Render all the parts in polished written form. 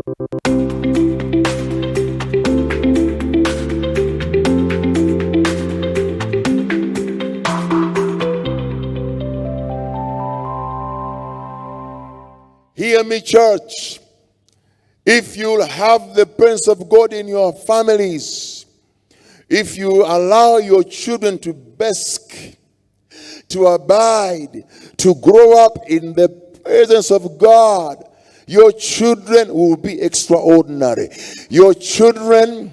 Hear me, church. If you have the presence of God in your families, if you allow your children to bask, to abide, to grow up in the presence of God, your children will be extraordinary. Your children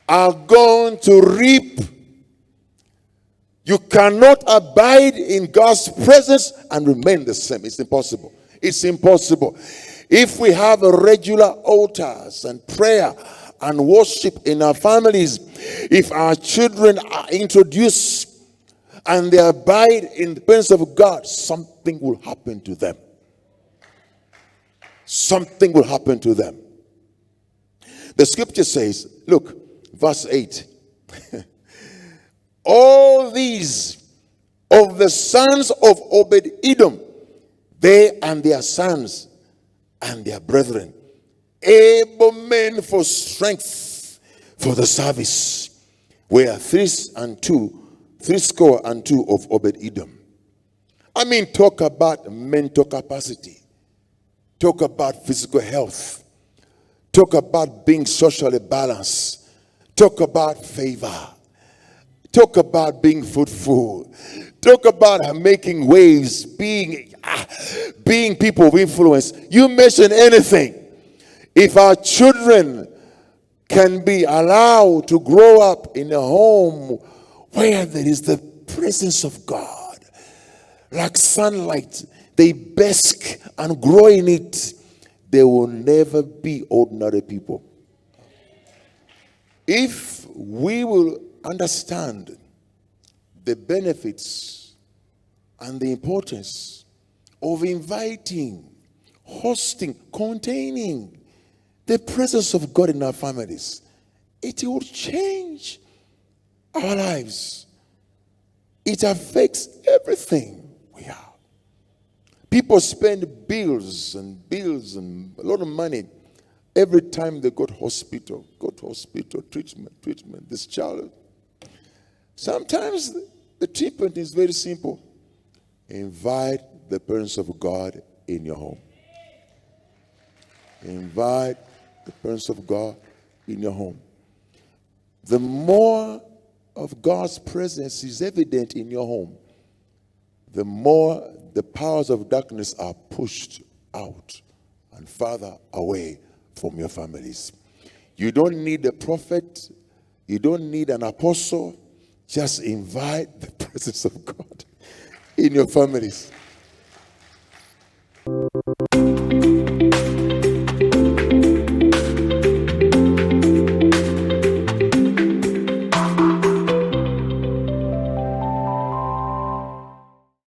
are going to reap. You cannot abide in God's presence and remain the same. It's impossible. It's impossible. If we have regular altars and prayer and worship in our families, if our children are introduced and they abide in the presence of God, something will happen to them. Something will happen to them. The scripture says, look, verse 8. All these of the sons of Obed-Edom, they and their sons and their brethren, able men for strength for the service, were 62 of Obed-Edom. I mean, talk about mental capacity. Talk about physical health. Talk about being socially balanced. Talk about favor. Talk about being fruitful. Talk about making waves, being people of influence. You mention anything. If our children can be allowed to grow up in a home where there is the presence of God, like sunlight, they bask and grow in it, they will never be ordinary people. If we will understand the benefits and the importance of inviting, hosting, containing the presence of God in our families, it will change our lives. It affects everything we are. People spend bills and a lot of money every time they go to hospital, treatment, this child. Sometimes the treatment is very simple. Invite the presence of God in your home. Invite the presence of God in your home. The more of God's presence is evident in your home, the more the powers of darkness are pushed out and farther away from your families. You don't need a prophet. You don't need an apostle. Just invite the presence of God in your families.